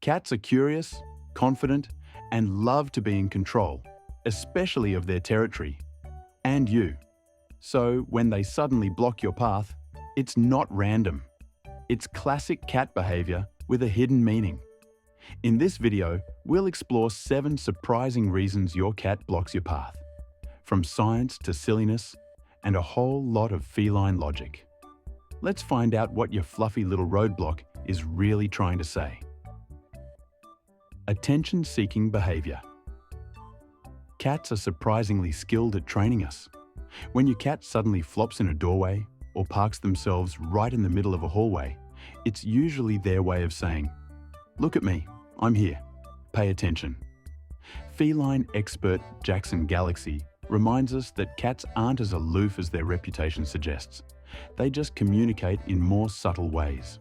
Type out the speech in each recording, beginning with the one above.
Cats are curious, confident, and love to be in control, especially of their territory, and you. So when they suddenly block your path, it's not random. It's classic cat behavior with a hidden meaning. In this video, we'll explore 7 surprising reasons your cat blocks your path, from science to silliness, and a whole lot of feline logic. Let's find out what your fluffy little roadblock is really trying to say. Attention-seeking behavior. Cats are surprisingly skilled at training us. When your cat suddenly flops in a doorway or parks themselves right in the middle of a hallway, it's usually their way of saying, "Look at me, I'm here, pay attention." Feline expert Jackson Galaxy reminds us that cats aren't as aloof as their reputation suggests. They just communicate in more subtle ways.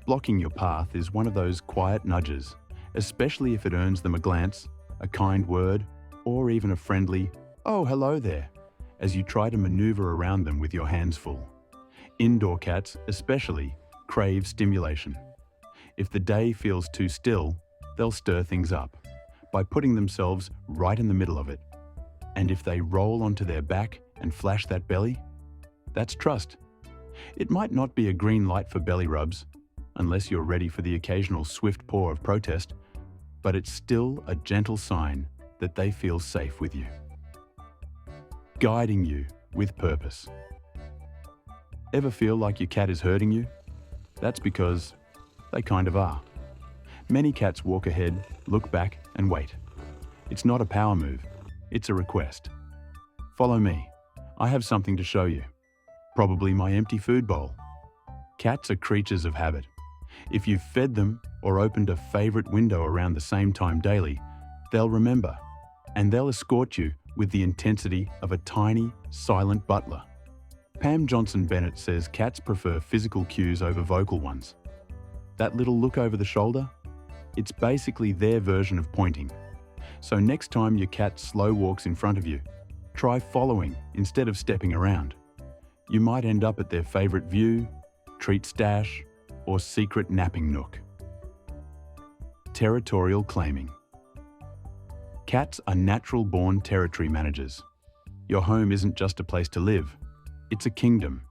Blocking your path is one of those quiet nudges, especially if it earns them a glance, a kind word, or even a friendly, "Oh, hello there," as you try to maneuver around them with your hands full. Indoor cats, especially, crave stimulation. If the day feels too still, they'll stir things up by putting themselves right in the middle of it. And if they roll onto their back and flash that belly, that's trust. It might not be a green light for belly rubs, unless you're ready for the occasional swift paw of protest, but it's still a gentle sign that they feel safe with you. Guiding you with purpose. Ever feel like your cat is hurting you? That's because they kind of are. Many cats walk ahead, look back, and wait. It's not a power move, it's a request. Follow me. I have something to show you. Probably my empty food bowl. Cats are creatures of habit. If you've fed them or opened a favorite window around the same time daily, they'll remember, and they'll escort you with the intensity of a tiny, silent butler. Pam Johnson-Bennett says cats prefer physical cues over vocal ones. That little look over the shoulder? It's basically their version of pointing. So next time your cat slow walks in front of you, try following instead of stepping around. You might end up at their favorite view, treat stash, or secret napping nook. Territorial claiming. Cats are natural-born territory managers. Your home isn't just a place to live, it's a kingdom,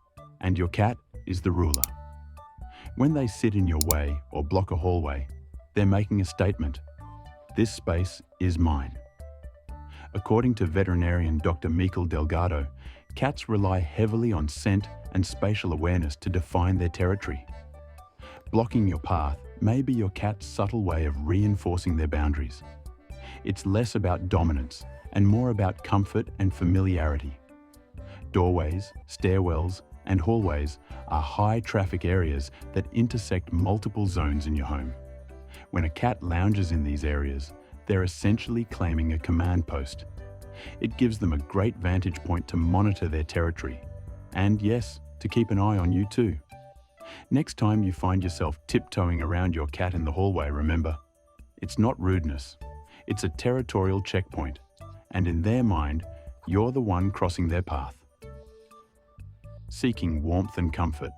and your cat is the ruler. When they sit in your way or block a hallway, they're making a statement. This space is mine. According to veterinarian Dr. Mikel Delgado, cats rely heavily on scent and spatial awareness to define their territory. Blocking your path may be your cat's subtle way of reinforcing their boundaries. It's less about dominance and more about comfort and familiarity. Doorways, stairwells, and hallways are high-traffic areas that intersect multiple zones in your home. When a cat lounges in these areas, they're essentially claiming a command post. It gives them a great vantage point to monitor their territory. And yes, to keep an eye on you too. Next time you find yourself tiptoeing around your cat in the hallway, remember, it's not rudeness. It's a territorial checkpoint. And in their mind, you're the one crossing their path. Seeking warmth and comfort.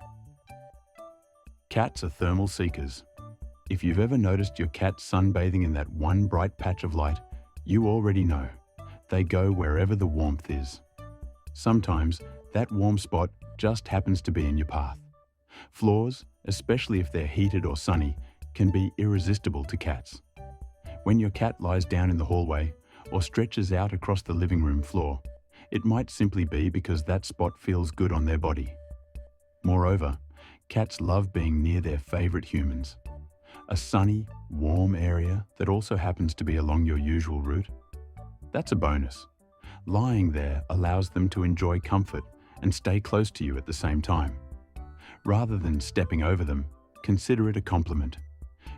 Cats are thermal seekers. If you've ever noticed your cat sunbathing in that one bright patch of light, you already know. They go wherever the warmth is. Sometimes that warm spot just happens to be in your path. Floors, especially if they're heated or sunny, can be irresistible to cats. When your cat lies down in the hallway or stretches out across the living room floor, it might simply be because that spot feels good on their body. Moreover, cats love being near their favorite humans. A sunny, warm area that also happens to be along your usual route? That's a bonus. Lying there allows them to enjoy comfort and stay close to you at the same time. Rather than stepping over them, consider it a compliment.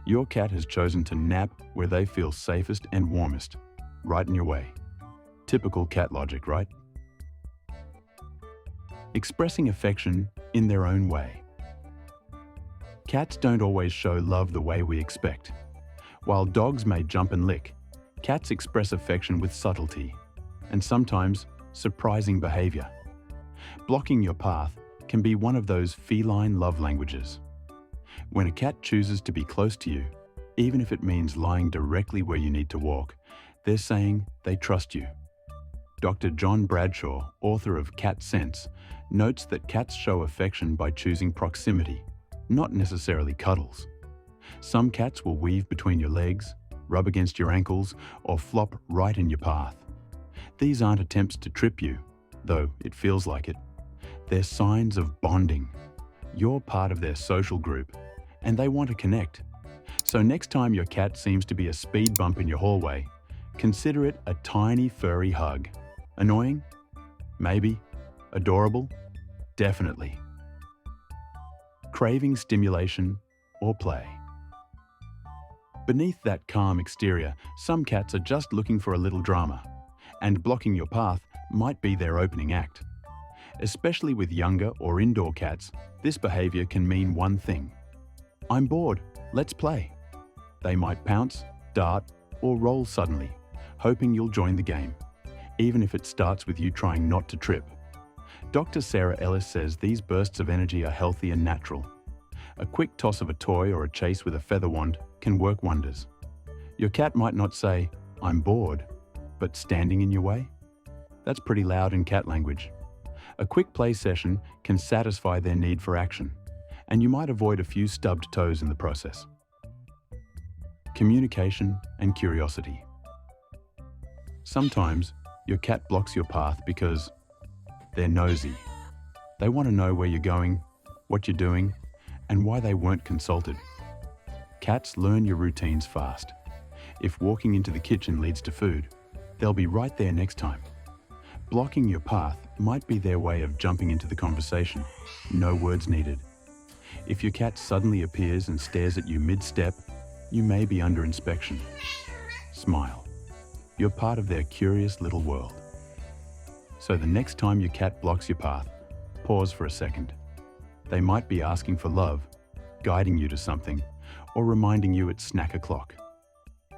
Your cat has chosen to nap where they feel safest and warmest, right in your way. Typical cat logic, right? Expressing affection in their own way. Cats don't always show love the way we expect. While dogs may jump and lick, cats express affection with subtlety and sometimes surprising behavior. Blocking your path can be one of those feline love languages. When a cat chooses to be close to you, Even if it means lying directly where you need to walk, they're saying they trust you. Dr. John Bradshaw, author of Cat Sense, notes that cats show affection by choosing proximity, not necessarily cuddles. Some cats will weave between your legs, rub against your ankles, or flop right in your path. These aren't attempts to trip you, though it feels like it. They're signs of bonding. You're part of their social group, and they want to connect. So next time your cat seems to be a speed bump in your hallway, consider it a tiny furry hug. Annoying? Maybe. Adorable? Definitely. Craving stimulation or play. Beneath that calm exterior, some cats are just looking for a little drama, and blocking your path might be their opening act. Especially with younger or indoor cats, this behavior can mean one thing: I'm bored, let's play. They might pounce, dart, or roll suddenly, hoping you'll join the game, even if it starts with you trying not to trip. Dr. Sarah Ellis says these bursts of energy are healthy and natural. A quick toss of a toy or a chase with a feather wand can work wonders. Your cat might not say, I'm bored, but standing in your way? That's pretty loud in cat language. A quick play session can satisfy their need for action, and you might avoid a few stubbed toes in the process. Communication and curiosity. Sometimes your cat blocks your path because they're nosy. They want to know where you're going, what you're doing, and why they weren't consulted. Cats learn your routines fast. If walking into the kitchen leads to food, they'll be right there next time. Blocking your path might be their way of jumping into the conversation. No words needed. If your cat suddenly appears and stares at you mid-step, you may be under inspection. Smile. You're part of their curious little world. So the next time your cat blocks your path, pause for a second. They might be asking for love, guiding you to something, or reminding you it's snack o'clock.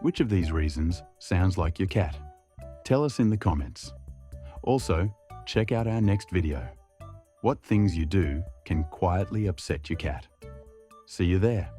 Which of these reasons sounds like your cat? Tell us in the comments. Also, check out our next video. What things you do can quietly upset your cat. See you there.